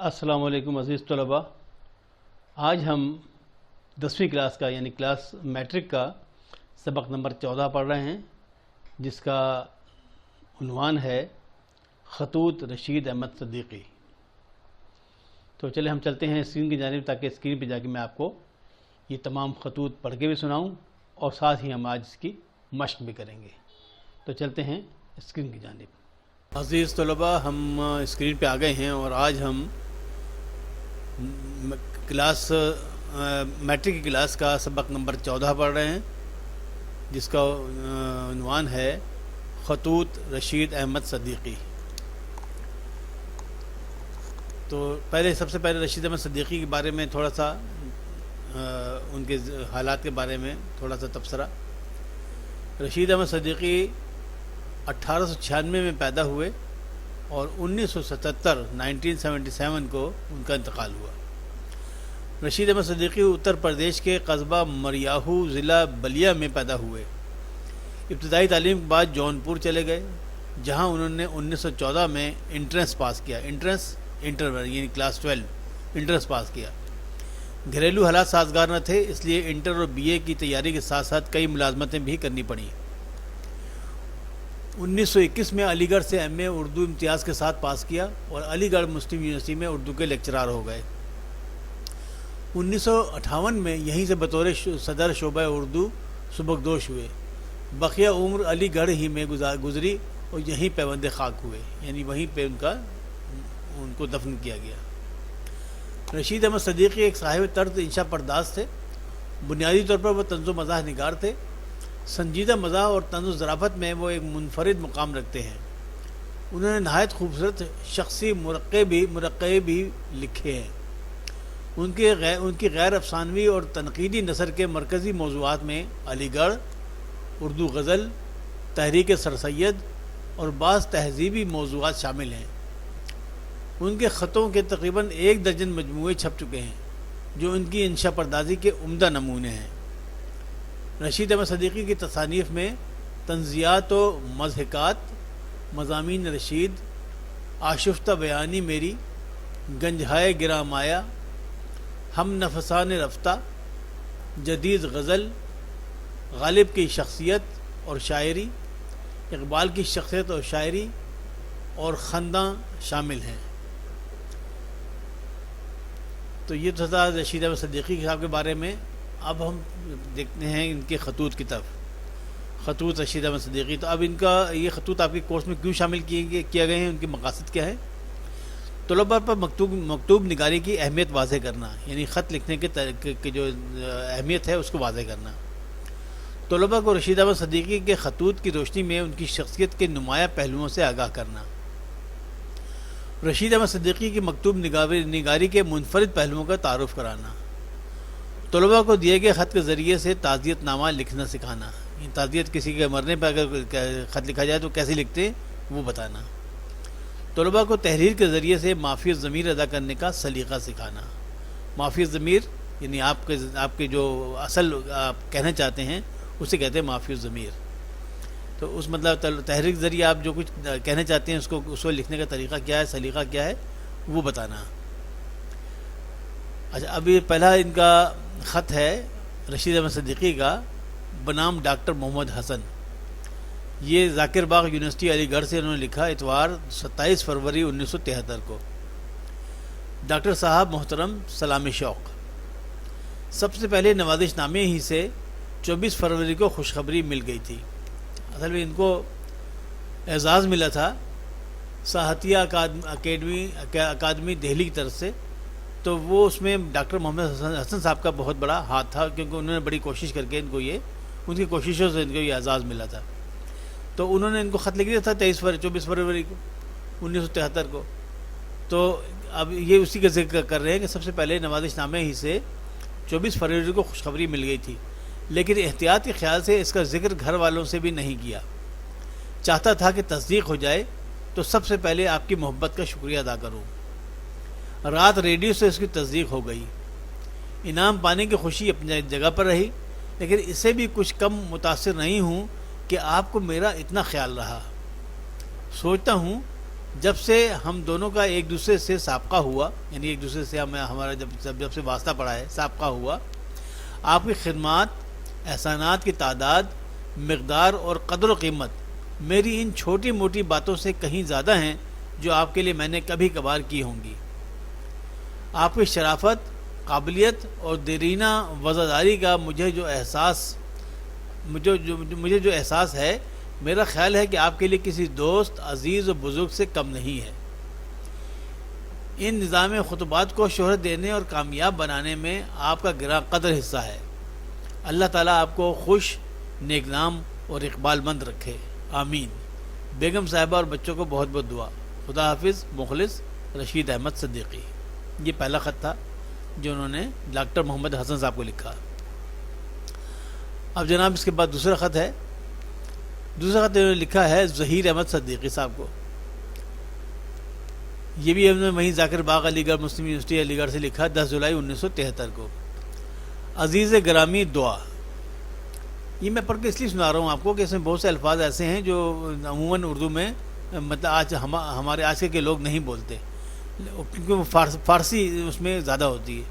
السلام علیکم عزیز طلباء، آج ہم 10ویں کلاس کا یعنی کلاس میٹرک کا سبق نمبر 14 پڑھ رہے ہیں، جس کا عنوان ہے خطوط رشید احمد صدیقی۔ تو چلے ہم چلتے ہیں اسکرین کی جانب، تاکہ اسکرین پہ جا کے میں آپ کو یہ تمام خطوط پڑھ کے بھی سناؤں اور ساتھ ہی ہم آج اس کی مشق بھی کریں گے۔ تو چلتے ہیں اسکرین کی جانب۔ عزیز طلباء، ہم اسکرین پہ آ گئے ہیں اور آج ہم کلاس میٹرک کی کلاس کا سبق نمبر 14 پڑھ رہے ہیں، جس کا عنوان ہے خطوط رشید احمد صدیقی۔ تو سب سے پہلے رشید احمد صدیقی کے بارے میں تھوڑا سا ان کے حالات کے بارے میں تھوڑا سا تبصرہ۔ رشید احمد صدیقی 1896 میں پیدا ہوئے اور 1977 کو ان کا انتقال ہوا۔ رشید احمد صدیقی اتر پردیش کے قصبہ مریاحو ضلع بلیا میں پیدا ہوئے۔ ابتدائی تعلیم کے بعد جونپور چلے گئے، جہاں انہوں نے 1914 میں انٹرنس پاس کیا، انٹر یعنی کلاس 12 انٹرنس پاس کیا۔ گھریلو حالات سازگار نہ تھے، اس لیے انٹر اور بی اے کی تیاری کے ساتھ ساتھ کئی ملازمتیں بھی کرنی پڑیں۔ 1921 میں علی گڑھ سے ایم اے اردو امتیاز کے ساتھ پاس کیا اور علی گڑھ مسلم یونیورسٹی میں اردو کے لیکچرار ہو گئے۔ 1958 میں یہیں سے بطور صدر شعبہ اردو سبکدوش ہوئے۔ بقیہ عمر علی گڑھ ہی میں گزری اور یہیں پیوند خاک ہوئے، یعنی وہیں پہ ان کو دفن کیا گیا۔ رشید احمد صدیقی ایک صاحب طرز انشا پرداز تھے۔ بنیادی طور پر وہ طنز و مزاح نگار تھے۔ سنجیدہ مزاح اور طنز و ظرافت میں وہ ایک منفرد مقام رکھتے ہیں۔ انہوں نے نہایت خوبصورت شخصی مرقع بھی لکھے ہیں۔ ان کی غیر افسانوی اور تنقیدی نثر کے مرکزی موضوعات میں علی گڑھ، اردو غزل، تحریک سر سید اور بعض تہذیبی موضوعات شامل ہیں۔ ان کے خطوں کے تقریباً 1 درجن مجموعے چھپ چکے ہیں، جو ان کی انشا پردازی کے عمدہ نمونے ہیں۔ رشید احمد صدیقی کی تصانیف میں طنزیات و مضحکات، مضامین رشید، آشفتہ بیانی میری، گنجہائے گراں مایا، ہم نفسان رفتہ، جدید غزل، غالب کی شخصیت اور شاعری، اقبال کی شخصیت اور شاعری اور خنداں شامل ہیں۔ تو یہ تو تھا رشید احمد صدیقی صاحب کے بارے میں۔ اب ہم دیکھتے ہیں ان کے خطوط کی طرف۔ خطوط رشید احمد صدیقی، تو اب ان کا یہ خطوط آپ کے کورس میں کیوں شامل کیا گئے ہیں، ان کے مقاصد کیا ہیں؟ طلباء پر مکتوب نگاری کی اہمیت واضح کرنا، یعنی خط لکھنے کے جو اہمیت ہے اس کو واضح کرنا۔ طلباء کو رشید احمد صدیقی کے خطوط کی روشنی میں ان کی شخصیت کے نمایاں پہلوؤں سے آگاہ کرنا۔ رشید احمد صدیقی کی مکتوب نگاری کے منفرد پہلوؤں کا تعارف کرانا۔ طلباء کو دیے گئے خط کے ذریعے سے تعزیت نامہ لکھنا سکھانا، تعزیت کسی کے مرنے پر اگر خط لکھا جائے تو کیسے لکھتے ہیں وہ بتانا۔ طلباء کو تحریر کے ذریعے سے معافی الضمیر ادا کرنے کا سلیقہ سکھانا۔ معافی الضمیر یعنی آپ کے جو اصل آپ کہنا چاہتے ہیں اسے کہتے ہیں معافی الضمیر۔ تو اس مطلب تحریر کے ذریعے آپ جو کچھ کہنا چاہتے ہیں اس کو لکھنے کا طریقہ کیا ہے، سلیقہ کیا ہے، وہ بتانا۔ اچھا، اب یہ پہلا ان کا خط ہے رشید احمد صدیقی کا بنام ڈاکٹر محمد حسن۔ یہ ذاکر باغ یونیورسٹی علی گڑھ سے انہوں نے لکھا، اتوار 27 فروری 1973 کو۔ ڈاکٹر صاحب محترم، سلام شوق۔ سب سے پہلے نوازش نامے ہی سے 24 فروری کو خوشخبری مل گئی تھی۔ اصل میں ان کو اعزاز ملا تھا ساہتیہ اکادمی دہلی کی طرف سے، تو وہ اس میں ڈاکٹر محمد حسن صاحب کا بہت بڑا ہاتھ تھا، کیونکہ انہوں نے بڑی کوشش کر کے ان کی کوششوں سے ان کو یہ اعزاز ملا تھا۔ تو انہوں نے ان کو خط لکھ دیا تھا 24 فروری کو 1973 کو۔ تو اب یہ اسی کا ذکر کر رہے ہیں کہ سب سے پہلے نوازش نامے ہی سے 24 فروری کو خوشخبری مل گئی تھی، لیکن احتیاط کے خیال سے اس کا ذکر گھر والوں سے بھی نہیں کیا۔ چاہتا تھا کہ تصدیق ہو جائے تو سب سے پہلے آپ کی محبت کا شکریہ ادا کروں۔ رات ریڈیو سے اس کی تصدیق ہو گئی۔ انعام پانے کی خوشی اپنی جگہ پر رہی، لیکن اسے بھی کچھ کم متاثر نہیں ہوں کہ آپ کو میرا اتنا خیال رہا۔ سوچتا ہوں جب سے ہم دونوں کا ایک دوسرے سے سابقہ ہوا، یعنی ایک دوسرے سے ہمارا جب سے واسطہ پڑا ہے، سابقہ ہوا، آپ کی خدمات، احسانات کی تعداد، مقدار اور قدر و قیمت میری ان چھوٹی موٹی باتوں سے کہیں زیادہ ہیں جو آپ کے لیے میں نے کبھی کبھار کی ہوں گی۔ آپ کی شرافت، قابلیت اور دیرینہ وزاداری کا مجھے جو احساس ہے، میرا خیال ہے کہ آپ کے لیے کسی دوست، عزیز و بزرگ سے کم نہیں ہے۔ ان نظام خطبات کو شہرت دینے اور کامیاب بنانے میں آپ کا گراں قدر حصہ ہے۔ اللہ تعالیٰ آپ کو خوش، نیک نام اور اقبال مند رکھے، آمین۔ بیگم صاحبہ اور بچوں کو بہت بہت دعا۔ خدا حافظ، مخلص رشید احمد صدیقی۔ یہ پہلا خط تھا جو انہوں نے ڈاکٹر محمد حسن صاحب کو لکھا۔ اب جناب اس کے بعد دوسرا خط ہے۔ دوسرا خط انہوں نے لکھا ہے ظہیر احمد صدیقی صاحب کو۔ یہ بھی انہوں نے وہیں ذاکر باغ علی گڑھ مسلم یونیورسٹی علی گڑھ سے لکھا، 10 جولائی 1973 کو۔ عزیز گرامی دعا۔ یہ میں پڑھ کے اس لیے سنا رہا ہوں آپ کو کہ اس میں بہت سے الفاظ ایسے ہیں جو عموماً اردو میں مطلب آج ہمارے آج کے لوگ نہیں بولتے، کیونکہ وہ فارسی اس میں زیادہ ہوتی ہے،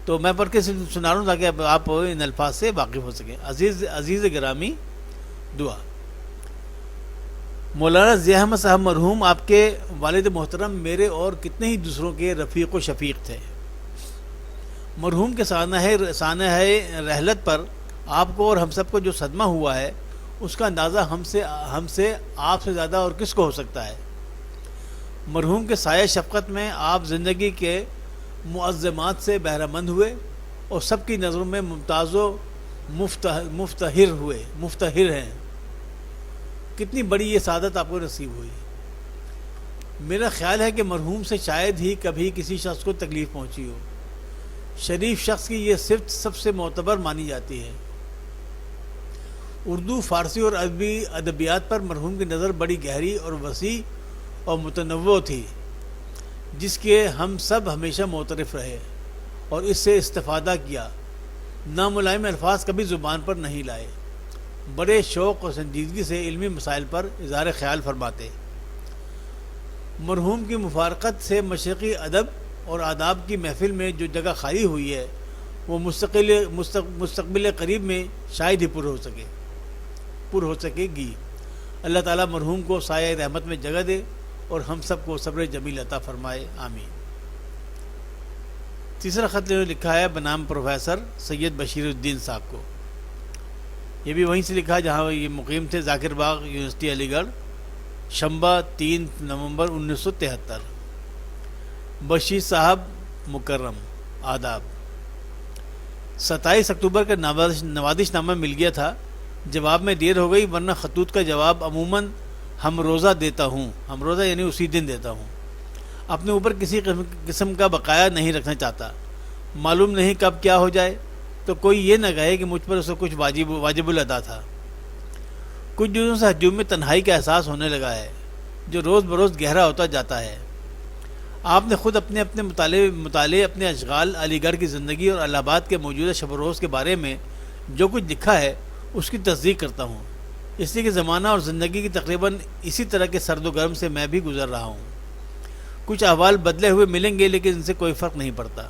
تو میں پڑھ کے سنا رہا ہوں تاکہ آپ ان الفاظ سے واقف ہو سکیں۔ عزیز گرامی دعا۔ مولانا ضیاء احمد صاحب مرحوم آپ کے والد محترم میرے اور کتنے ہی دوسروں کے رفیق و شفیق تھے۔ مرحوم کے سانحہ رحلت پر آپ کو اور ہم سب کو جو صدمہ ہوا ہے، اس کا اندازہ ہم سے آپ سے زیادہ اور کس کو ہو سکتا ہے۔ مرحوم کے سایہ شفقت میں آپ زندگی کے معظمات سے بہرہ مند ہوئے اور سب کی نظروں میں ممتاز و مفتخر ہیں۔ کتنی بڑی یہ سعادت آپ کو نصیب ہوئی۔ میرا خیال ہے کہ مرحوم سے شاید ہی کبھی کسی شخص کو تکلیف پہنچی ہو۔ شریف شخص کی یہ صفت سب سے معتبر مانی جاتی ہے۔ اردو، فارسی اور عربی ادبیات پر مرحوم کی نظر بڑی گہری اور وسیع اور متنوع تھی، جس کے ہم سب ہمیشہ معترف رہے اور اس سے استفادہ کیا۔ ناملائم الفاظ کبھی زبان پر نہیں لائے، بڑے شوق اور سنجیدگی سے علمی مسائل پر اظہار خیال فرماتے۔ مرحوم کی مفارقت سے مشرقی ادب اور آداب کی محفل میں جو جگہ خالی ہوئی ہے، وہ مستقبل قریب میں شاید ہی پر ہو سکے گی۔ اللہ تعالیٰ مرحوم کو سایہ رحمت میں جگہ دے اور ہم سب کو صبر جمیل عطا فرمائے، آمین۔ تیسرا خط لکھا ہے بنام پروفیسر سید بشیر الدین صاحب کو۔ یہ بھی وہیں سے لکھا جہاں یہ مقیم تھے، ذاکر باغ یونیورسٹی علی گڑھ، شنبہ 3 نومبر 1973۔ بشیر صاحب مکرم، آداب۔ 27 اکتوبر کا نوازش نامہ مل گیا تھا، جواب میں دیر ہو گئی، ورنہ خطوط کا جواب عموماً ہم روزہ دیتا ہوں، ہم روزہ یعنی اسی دن دیتا ہوں۔ اپنے اوپر کسی قسم کا بقایا نہیں رکھنا چاہتا، معلوم نہیں کب کیا ہو جائے، تو کوئی یہ نہ کہے کہ مجھ پر اسے کچھ واجب الادا تھا۔ کچھ دنوں سے ہجوم میں تنہائی کا احساس ہونے لگا ہے، جو روز بروز گہرا ہوتا جاتا ہے۔ آپ نے خود اپنے مطالعے، اپنے اشغال، علی گڑھ کی زندگی اور الہ آباد کے موجودہ شب و روز کے بارے میں جو کچھ لکھا ہے، اس کی تصدیق کرتا ہوں، اس لیے کہ زمانہ اور زندگی کی تقریباً اسی طرح کے سرد و گرم سے میں بھی گزر رہا ہوں۔ کچھ احوال بدلے ہوئے ملیں گے، لیکن ان سے کوئی فرق نہیں پڑتا۔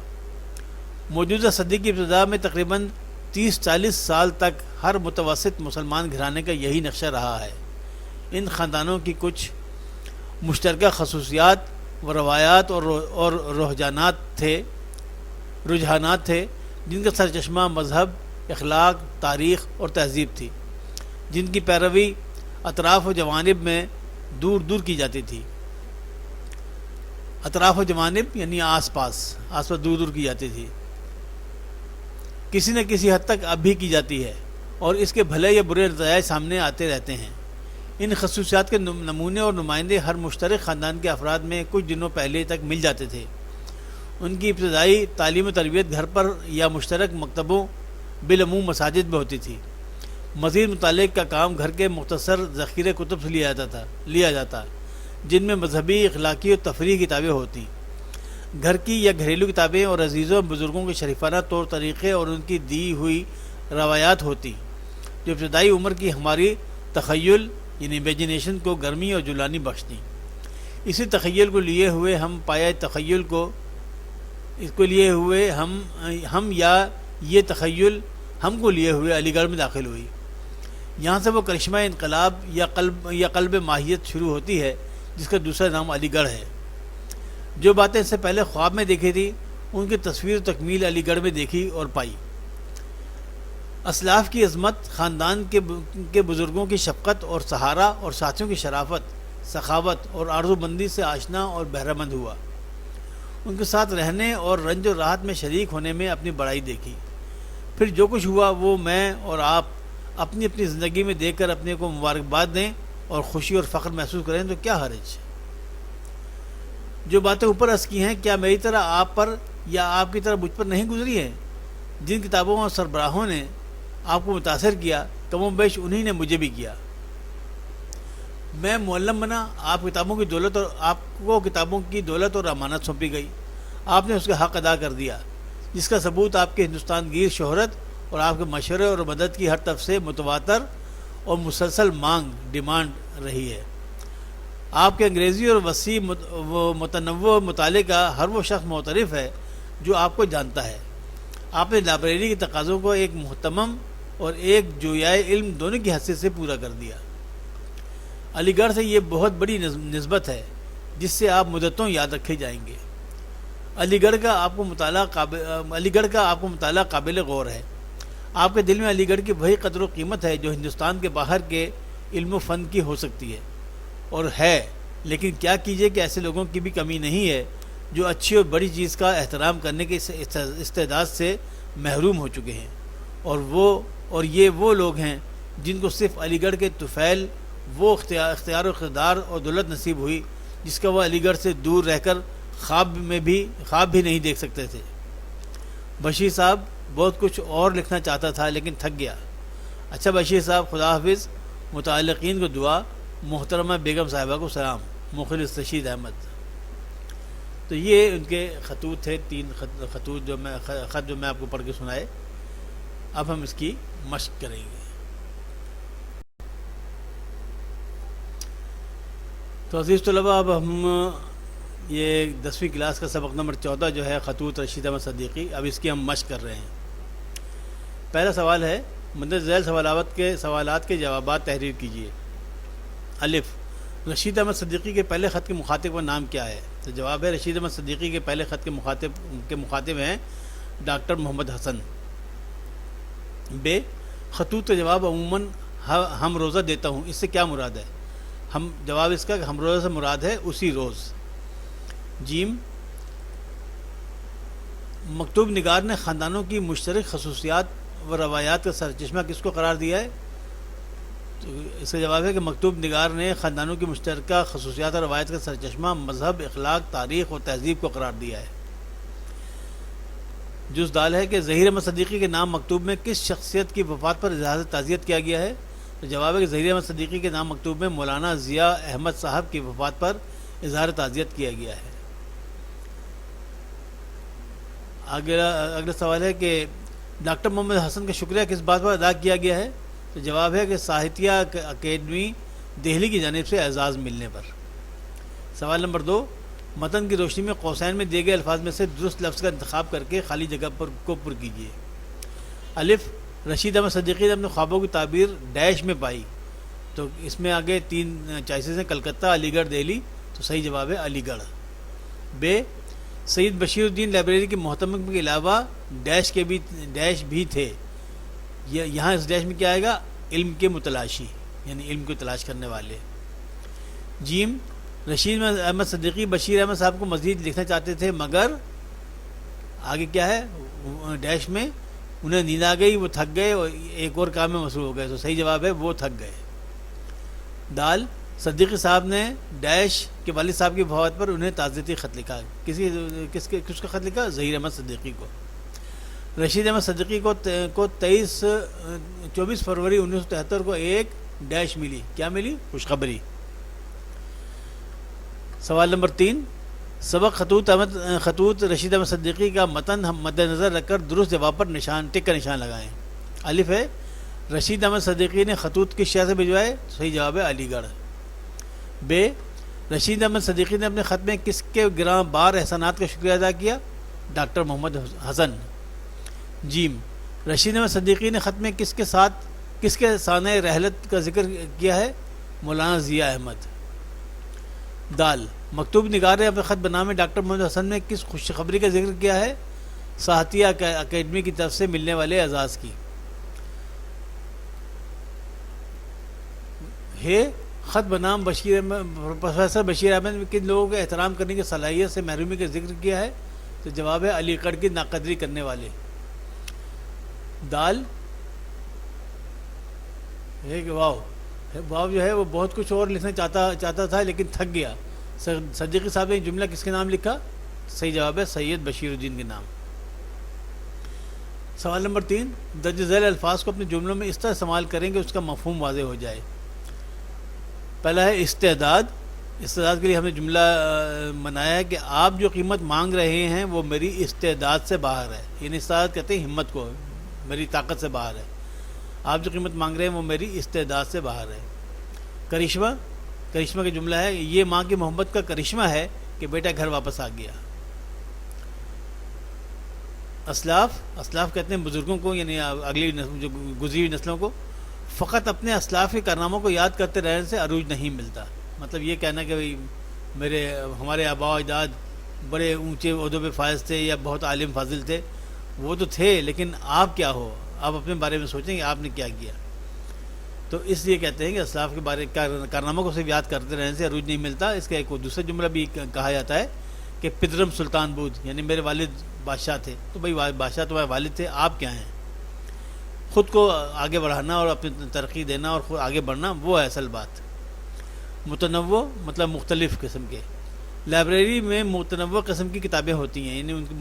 موجودہ صدی کی ابتدا میں تقریباً 30-40 سال تک ہر متوسط مسلمان گھرانے کا یہی نقشہ رہا ہے۔ ان خاندانوں کی کچھ مشترکہ خصوصیات و روایات اور رجحانات تھے جن کا سرچشمہ مذہب، اخلاق، تاریخ اور تہذیب تھی، جن کی پیروی اطراف و جوانب میں دور دور کی جاتی تھی۔ اطراف و جوانب یعنی آس پاس دور دور کی جاتی تھی، کسی نہ کسی حد تک اب بھی کی جاتی ہے، اور اس کے بھلے یا برے نتائج سامنے آتے رہتے ہیں۔ ان خصوصیات کے نمونے اور نمائندے ہر مشترک خاندان کے افراد میں کچھ دنوں پہلے تک مل جاتے تھے۔ ان کی ابتدائی تعلیم و تربیت گھر پر یا مشترک مکتبوں، بالعموم مساجد میں ہوتی تھی۔ مزید مطالعے کا کام گھر کے مختصر ذخیرے کتب سے لیا جاتا، جن میں مذہبی، اخلاقی اور تفریحی کتابیں ہوتیں۔ گھر کی یا گھریلو کتابیں اور عزیزوں بزرگوں کے شریفانہ طور طریقے اور ان کی دی ہوئی روایات ہوتی، جو ابتدائی عمر کی ہماری تخیل یعنی امیجینیشن کو گرمی اور جلانی بخشتی۔ اسی تخیل کو لیے ہوئے ہم پایہ تخیل کو اس کو لیے ہوئے ہم یا یہ تخیل ہم کو لیے ہوئے علی گڑھ میں داخل ہوئی۔ یہاں سے وہ کرشمہ انقلاب یا قلب ماہیت شروع ہوتی ہے جس کا دوسرا نام علی گڑھ ہے۔ جو باتیں اس سے پہلے خواب میں دیکھی تھی ان کی تصویر و تکمیل علی گڑھ میں دیکھی اور پائی۔ اسلاف کی عظمت، خاندان کے بزرگوں کی شفقت اور سہارا اور ساتھیوں کی شرافت، سخاوت اور آرزو مندی سے آشنا اور بہرہ مند ہوا۔ ان کے ساتھ رہنے اور رنج و راحت میں شریک ہونے میں اپنی بڑائی دیکھی۔ پھر جو کچھ ہوا وہ میں اور آپ اپنی اپنی زندگی میں دیکھ کر اپنے کو مبارکباد دیں اور خوشی اور فخر محسوس کریں تو کیا حرج۔ جو باتیں اوپر عرض کی ہیں کیا میری طرح آپ پر یا آپ کی طرح مجھ پر نہیں گزری ہیں؟ جن کتابوں اور سربراہوں نے آپ کو متاثر کیا کم و بیش انہی نے مجھے بھی کیا۔ میں معلم بنا، آپ کو کتابوں کی دولت اور امانت سونپی گئی، آپ نے اس کا حق ادا کر دیا، جس کا ثبوت آپ کے ہندوستان گیر شہرت اور آپ کے مشورے اور مدد کی ہر طرف سے متواتر اور مسلسل ڈیمانڈ رہی ہے۔ آپ کے انگریزی اور وسیع و متنوع مطالعے کا ہر وہ شخص معترف ہے جو آپ کو جانتا ہے۔ آپ نے لائبریری کے تقاضوں کو ایک محتمم اور ایک جویائے علم دونوں کی حیثیت سے پورا کر دیا۔ علی گڑھ سے یہ بہت بڑی نسبت ہے جس سے آپ مدتوں یاد رکھے جائیں گے۔ علی گڑھ کا آپ کو مطالعہ قابل غور ہے۔ آپ کے دل میں علی گڑھ کی وہی قدر و قیمت ہے جو ہندوستان کے باہر کے علم و فن کی ہو سکتی ہے اور ہے، لیکن کیا کیجیے کہ ایسے لوگوں کی بھی کمی نہیں ہے جو اچھی اور بڑی چیز کا احترام کرنے کے استعداد سے محروم ہو چکے ہیں، اور یہ وہ لوگ ہیں جن کو صرف علی گڑھ کے طفیل وہ اختیار و اقتدار اور دولت نصیب ہوئی جس کا وہ علی گڑھ سے دور رہ کر خواب بھی نہیں دیکھ سکتے تھے۔ بشیر صاحب بہت کچھ اور لکھنا چاہتا تھا لیکن تھک گیا۔ اچھا بشیر صاحب، خدا حافظ۔ متعلقین کو دعا، محترمہ بیگم صاحبہ کو سلام، مخلص رشید احمد۔ تو یہ ان کے خطوط تھے، 3 خطوط جو میں آپ کو پڑھ کے سنائے۔ اب ہم اس کی مشق کریں گے۔ تو عزیز طلباء، اب ہم یہ 10ویں کلاس کا سبق نمبر 14 جو ہے خطوط رشید احمد صدیقی، اب اس کی ہم مشق کر رہے ہیں۔ پہلا سوال ہے، مندرجہ ذیل سوالات کے جوابات تحریر کیجیے۔ الف، رشید احمد صدیقی کے پہلے خط کے مخاطب کا نام کیا ہے؟ تو جواب ہے رشید احمد صدیقی کے پہلے خط کے مخاطب ہیں ڈاکٹر محمد حسن۔ بے، خطوط کا جواب عموماً ہم روزہ دیتا ہوں، اس سے کیا مراد ہے؟ جواب اس کا کہ ہم روزہ سے مراد ہے اسی روز۔ جیم، مکتوب نگار نے خاندانوں کی مشترک خصوصیات و روایات کا سرچشمہ کس کو قرار دیا ہے؟ تو اس کا جواب ہے کہ مکتوب نگار نے خاندانوں کی مشترکہ خصوصیات اور روایات کا سرچشمہ مذہب، اخلاق، تاریخ اور تہذیب کو قرار دیا ہے۔ جز دال ہے کہ ظہیر احمد صدیقی کے نام مکتوب میں کس شخصیت کی وفات پر اظہار تعزیت کیا گیا ہے؟ تو جواب ہے کہ ظہیر احمد صدیقی کے نام مکتوب میں مولانا ضیاء احمد صاحب کی وفات پر اظہار تعزیت کیا گیا ہے۔ اگلا سوال ہے کہ ڈاکٹر محمد حسن کا شکریہ کس بات پر ادا کیا گیا ہے؟ تو جواب ہے کہ ساہتیہ اکیڈمی دہلی کی جانب سے اعزاز ملنے پر۔ سوال نمبر 2، متن کی روشنی میں قوسین میں دیے گئے الفاظ میں سے درست لفظ کا انتخاب کر کے خالی جگہ کو پر کیجیے۔ الف، رشید احمد صدیقی نے اپنے خوابوں کی تعبیر ڈیش میں پائی، تو اس میں آگے 3 چوائسز ہیں، کلکتہ، علی گڑھ، دہلی، تو صحیح جواب ہے علی گڑھ۔ بے، سید بشیر الدین لائبریری کے محتمم کے علاوہ ڈیش بھی تھے، یہاں اس ڈیش میں کیا آئے گا؟ علم کے متلاشی، یعنی علم کو تلاش کرنے والے۔ جیم، رشید احمد صدیقی بشیر احمد صاحب کو مزید لکھنا چاہتے تھے مگر آگے کیا ہے؟ ڈیش میں انہیں نیند آ گئی، وہ تھک گئے اور ایک اور کام میں مصروف ہو گئے، تو صحیح جواب ہے وہ تھک گئے۔ دال، صدیقی صاحب نے ڈیش کے والد صاحب کی وفات پر انہیں تعزیتی خط لکھا۔ کس کا خط لکھا؟ ظہیر احمد صدیقی کو۔ رشید احمد صدیقی کو 24 فروری 1973 کو ایک ڈیش ملی، کیا ملی؟ خوشخبری۔ سوال نمبر 3، سبق خطوط رشید احمد صدیقی کا متن ہم مد نظر رکھ کر درست جواب پر ٹک کا نشان لگائیں۔ الف ہے، رشید احمد صدیقی نے خطوط کس شہر سے بھجوائے؟ صحیح جواب ہے علی گڑھ۔ بے، رشید احمد صدیقی نے اپنے خط میں کس کے گراں بار احسانات کا شکریہ ادا کیا؟ ڈاکٹر محمد حسن۔ جیم، رشید احمد صدیقی نے خط میں کس کے سانح رحلت کا ذکر کیا ہے؟ مولانا ضیاء احمد۔ دال، مکتوب نگار نے اپنے خط بنامے ڈاکٹر محمد حسن میں کس خوشخبری کا ذکر کیا ہے؟ ساہتیہ اکیڈمی کی طرف سے ملنے والے اعزاز کی۔ ہے، خط بنام پروفیسر بشیر احمد میں کن لوگوں کے احترام کرنے کی صلاحیت سے محرومی کا ذکر کیا ہے؟ تو جواب ہے علی گڑھ کی ناقدری کرنے والے۔ دال، ہے کہ واو جو ہے وہ بہت کچھ اور لکھنا چاہتا تھا لیکن تھک گیا۔ صدیقی صاحب نے جملہ کس کے نام لکھا؟ صحیح جواب ہے سید بشیر الدین کے نام۔ سوال نمبر 3، درج ذیل الفاظ کو اپنے جملوں میں اس طرح استعمال کریں کہ اس کا مفہوم واضح ہو جائے۔ پہلا ہے استعداد کے لیے ہم نے جملہ بنایا ہے کہ آپ جو قیمت مانگ رہے ہیں وہ میری استعداد سے باہر ہے، یعنی استعداد کہتے ہیں ہمت کو، میری طاقت سے باہر ہے۔ آپ جو قیمت مانگ رہے ہیں وہ میری استعداد سے باہر ہے۔ کرشمہ کا جملہ ہے یہ ماں کی محبت کا کرشمہ ہے کہ بیٹا گھر واپس آ گیا۔ اسلاف کہتے ہیں بزرگوں کو، یعنی اگلی جو گزری ہوئی نسلوں کو۔ فقط اپنے اسلاف کے کارناموں کو یاد کرتے رہنے سے عروج نہیں ملتا، مطلب یہ کہنا کہ ہمارے آباء و اجداد بڑے اونچے عہدوں پہ فائز تھے یا بہت عالم فاضل تھے، وہ تو تھے لیکن آپ کیا ہو، آپ اپنے بارے میں سوچیں کہ آپ نے کیا کیا۔ تو اس لیے کہتے ہیں کہ اسلاف کے بارے کارناموں کو صرف یاد کرتے رہنے سے عروج نہیں ملتا۔ اس کا ایک دوسرا جملہ بھی کہا جاتا ہے کہ پدرم سلطان بود، یعنی میرے والد بادشاہ تھے، تو بھائی بادشاہ تمہارے والد تھے، آپ کیا ہیں؟ خود کو آگے بڑھانا اور اپنی ترقی دینا اور خود آگے بڑھنا، وہ ہے اصل بات۔ متنوع مطلب مختلف قسم کے، لائبریری میں متنوع قسم کی کتابیں ہوتی ہیں، یعنی ان کی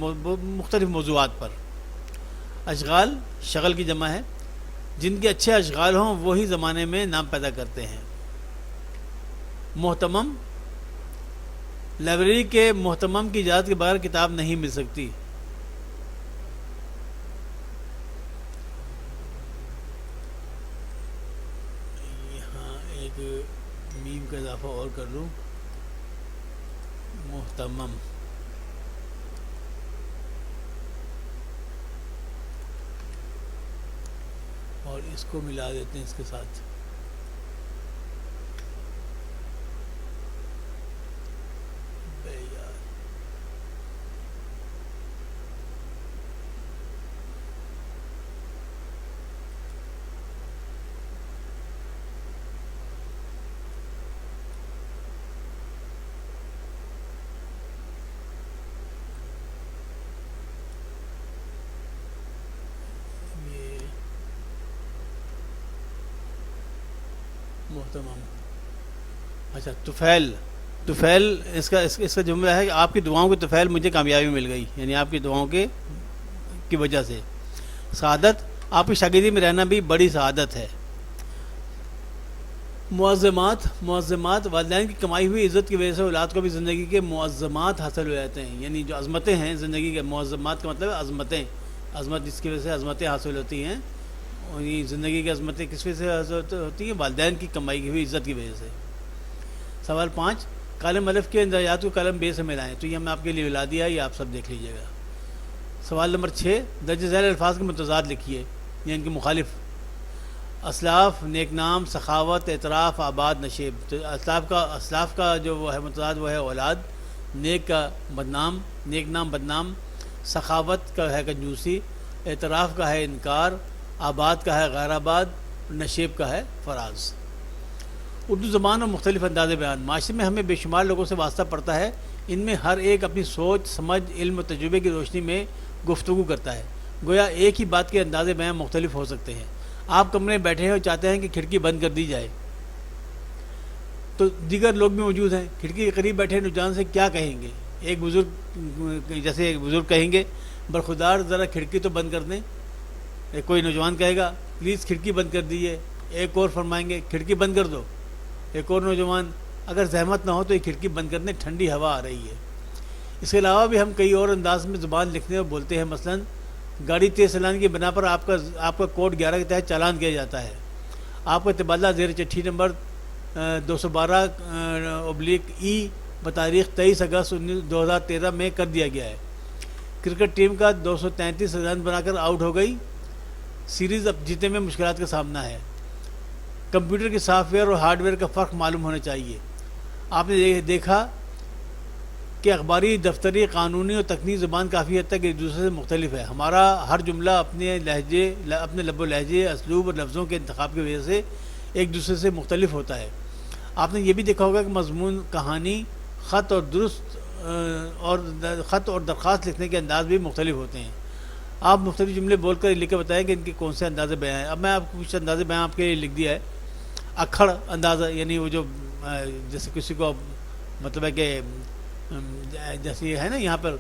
مختلف موضوعات پر۔ اشغال شغل کی جمع ہے، جن کے اچھے اشغال ہوں وہی زمانے میں نام پیدا کرتے ہیں۔ محتمم، لائبریری کے محتمم کی اجازت کے بغیر کتاب نہیں مل سکتی۔ یہاں ایک میم کا اضافہ اور کر لوں، محتمم، اور اس کو ملا دیتے ہیں اس کے ساتھ۔ بے یار، محتمم، اچھا طفیل اس کا جملہ ہے کہ آپ کی دعاؤں کے طفیل مجھے کامیابی مل گئی، یعنی آپ کی دعاؤں کی وجہ سے۔ سعادت، آپ کی شاگردی میں رہنا بھی بڑی سعادت ہے۔ معظمات، والدین کی کمائی ہوئی عزت کی وجہ سے اولاد کو بھی زندگی کے معظمات حاصل ہو جاتے ہیں، یعنی جو عظمتیں ہیں زندگی کے، معظمات کا مطلب ہے عظمت جس کی وجہ سے عظمتیں حاصل ہوتی ہیں، اور یہ زندگی کی عظمتیں کس وجہ سے حاصل ہوتی ہیں؟ والدین کی کمائی ہوئی عزت کی وجہ سے۔ سوال 5، کالم الف کے اندراجات کو کالم بے سے ملائیں، تو یہ ہم نے آپ کے لیے ملا دیا، یہ آپ سب دیکھ لیجیے گا۔ سوال نمبر 6، درج ذیل الفاظ کے متضاد لکھیے یا ان کے مخالف۔ اسلاف، نیک نام، سخاوت، اعتراف، آباد، نشیب۔ تو اسلاف کا جو وہ ہے متضاد وہ ہے اولاد، نیک نام بدنام، سخاوت کا ہے کنجوسی، اعتراف کا ہے انکار، آباد کا ہے غیر آباد، نشیب کا ہے فراز۔ اردو زبان اور مختلف انداز بیان، معاشرے میں ہمیں بے شمار لوگوں سے واسطہ پڑتا ہے، ان میں ہر ایک اپنی سوچ، سمجھ، علم و تجربے کی روشنی میں گفتگو کرتا ہے، گویا ایک ہی بات کے انداز بیان مختلف ہو سکتے ہیں۔ آپ کمرے میں بیٹھے ہیں اور چاہتے ہیں کہ کھڑکی بند کر دی جائے، تو دیگر لوگ بھی موجود ہیں، کھڑکی کے قریب بیٹھے نوجوان سے کیا کہیں گے؟ ایک بزرگ کہیں گے برخودار ذرا کھڑکی تو بند کر دیں، کوئی نوجوان کہے گا پلیز کھڑکی بند کر دیجیے، ایک اور فرمائیں گے کھڑکی بند کر دو، ایک اور نوجوان اگر زحمت نہ ہو تو یہ کھڑکی بند کر دیں، ٹھنڈی ہوا آ رہی ہے۔ اس کے علاوہ بھی ہم کئی اور انداز میں زبان لکھتے اور بولتے ہیں، مثلا گاڑی تیز چلانے کی بنا پر آپ کا کوڈ 11 کے تحت چالان کیا جاتا ہے، آپ کا تبادلہ زیر چٹھی نمبر 212/E بتاریخ 23 اگست 2013 میں کر دیا گیا ہے۔ کرکٹ ٹیم کا 233 رن بنا کر آؤٹ ہو گئی، سیریز اب جیتنے میں مشکلات کا سامنا ہے۔ کمپیوٹر کے سافٹ ویئر اور ہارڈ ویئر کا فرق معلوم ہونا چاہیے۔ آپ نے دیکھا کہ اخباری، دفتری، قانونی اور تکنیکی زبان کافی حد تک ایک دوسرے سے مختلف ہے۔ ہمارا ہر جملہ اپنے لب و لہجے، اسلوب اور لفظوں کے انتخاب کی وجہ سے ایک دوسرے سے مختلف ہوتا ہے۔ آپ نے یہ بھی دیکھا ہوگا کہ مضمون، کہانی، خط اور درخواست لکھنے کے انداز بھی مختلف ہوتے ہیں۔ آپ مختلف جملے بول کر لکھ کے بتائیں کہ ان کے کون سے انداز بیان ہیں۔ اب میں آپ کو کچھ انداز بیان آپ کے لیے لکھ دیا ہے۔ اکھڑ اندازہ، یعنی وہ جو جیسے کسی کو مطلب ہے کہ جیسے یہ ہے نا یہاں پر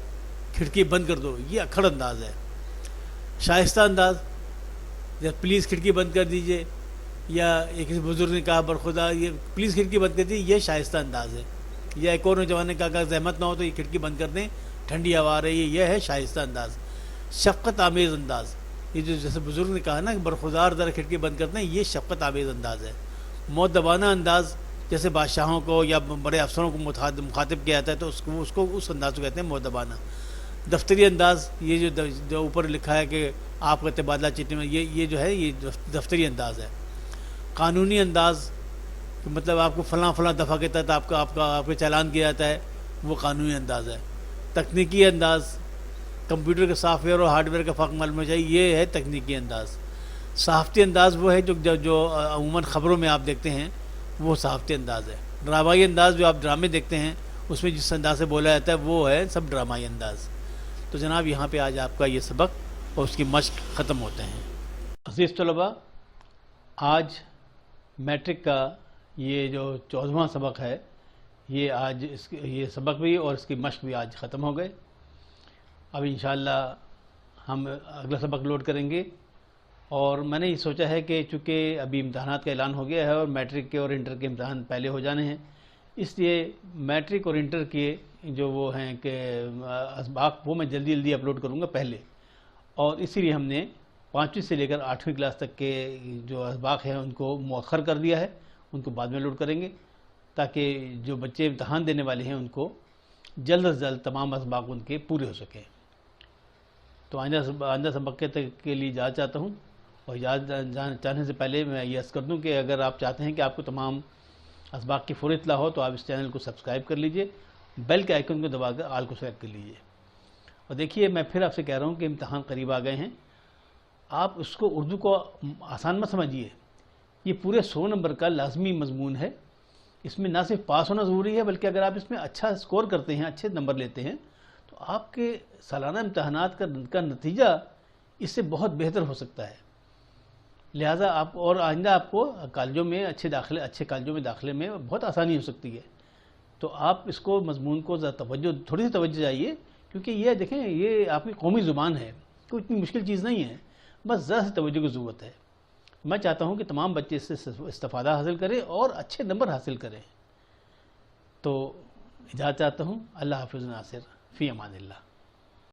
کھڑکی بند کر دو، یہ اکھڑ انداز ہے۔ شائستہ انداز، جیسے پلیز کھڑکی بند کر دیجئے، یا ایک بزرگ نے کہا برخدا یہ پلیز کھڑکی بند کر دیجیے، یہ شائستہ انداز ہے۔ یا ایک اور نوجوان نے کہا کہ زحمت نہ ہو تو یہ کھڑکی بند کر دیں، ٹھنڈی ہوا آ رہی ہے، یہ ہے شائستہ انداز۔ شفقت آمیز انداز، یہ جو جیسے بزرگ نے کہا نا کہ برخودار ذرا کھڑکی بند کر دیں، یہ شفقت آمیز انداز ہے۔ مؤدبانہ انداز، جیسے بادشاہوں کو یا بڑے افسروں کو مخاطب کیا جاتا ہے تو اس انداز کو کہتے ہیں مؤدبانہ۔ دفتری انداز، یہ جو اوپر لکھا ہے کہ آپ کا تبادلہ چٹھی میں، یہ جو ہے یہ دفتری انداز ہے۔ قانونی انداز، مطلب آپ کو فلاں دفعہ کے تحت آپ کا چالان کیا جاتا ہے، وہ قانونی انداز ہے۔ تکنیکی انداز، کمپیوٹر کے سافٹ ویئر اور ہارڈ ویئر کا فرق معلوم ہونا چاہیے، یہ ہے تکنیکی انداز۔ صحافتی انداز وہ ہے جو عموماً خبروں میں آپ دیکھتے ہیں، وہ صحافتی انداز ہے۔ ڈرامائی انداز، جو آپ ڈرامے دیکھتے ہیں اس میں جس انداز سے بولا جاتا ہے وہ ہے سب ڈرامائی انداز۔ تو جناب یہاں پہ آج آپ کا یہ سبق اور اس کی مشق ختم ہوتے ہیں۔ عزیز طلباء، آج میٹرک کا یہ جو 14واں سبق ہے، یہ سبق بھی اور اس کی مشق بھی آج ختم ہو گئے۔ اب انشاءاللہ ہم اگلا سبق لوڈ کریں گے، اور میں نے یہ سوچا ہے کہ چونکہ ابھی امتحانات کا اعلان ہو گیا ہے اور میٹرک کے اور انٹر کے امتحان پہلے ہو جانے ہیں، اس لیے میٹرک اور انٹر کے جو وہ ہیں کہ اسباق وہ میں جلدی اپلوڈ کروں گا پہلے، اور اسی لیے ہم نے 5ویں سے لے کر 8ویں کلاس تک کے جو اسباق ہیں ان کو مؤخر کر دیا ہے، ان کو بعد میں لوڈ کریں گے تاکہ جو بچے امتحان دینے والے ہیں ان کو جلد از جلد تمام اسباق ان کے پورے ہو سکیں۔ تو آئندہ سبق کے لیے اجازت چاہتا ہوں، اور اجازت چاہنے سے پہلے میں یہ عرض کر دوں کہ اگر آپ چاہتے ہیں کہ آپ کو تمام اسباق کی فوری اطلاع ہو تو آپ اس چینل کو سبسکرائب کر لیجئے، بیل کے آئیکن کو دبا کر آل کو سلیکٹ کر لیجئے۔ اور دیکھیے، میں پھر آپ سے کہہ رہا ہوں کہ امتحان قریب آ گئے ہیں، آپ اس کو اردو کو آسان مت سمجھیے، یہ پورے 100 نمبر کا لازمی مضمون ہے۔ اس میں نہ صرف پاس ہونا ضروری ہے بلکہ اگر آپ اس میں اچھا سکور کرتے ہیں، اچھے نمبر لیتے ہیں تو آپ کے سالانہ امتحانات کا نتیجہ اس سے بہت بہتر ہو سکتا ہے۔ لہٰذا آپ اور آئندہ آپ کو کالجوں میں اچھے کالجوں میں داخلے میں بہت آسانی ہو سکتی ہے۔ تو آپ اس کو مضمون کو تھوڑی سی توجہ چاہیے، کیونکہ یہ دیکھیں یہ آپ کی قومی زبان ہے، کوئی اتنی مشکل چیز نہیں ہے، بس ذرا سی توجہ کی ضرورت ہے۔ میں چاہتا ہوں کہ تمام بچے اس سے استفادہ حاصل کریں اور اچھے نمبر حاصل کریں۔ تو اجازت چاہتا ہوں، اللہ حافظ ناصر، فی امان اللہ۔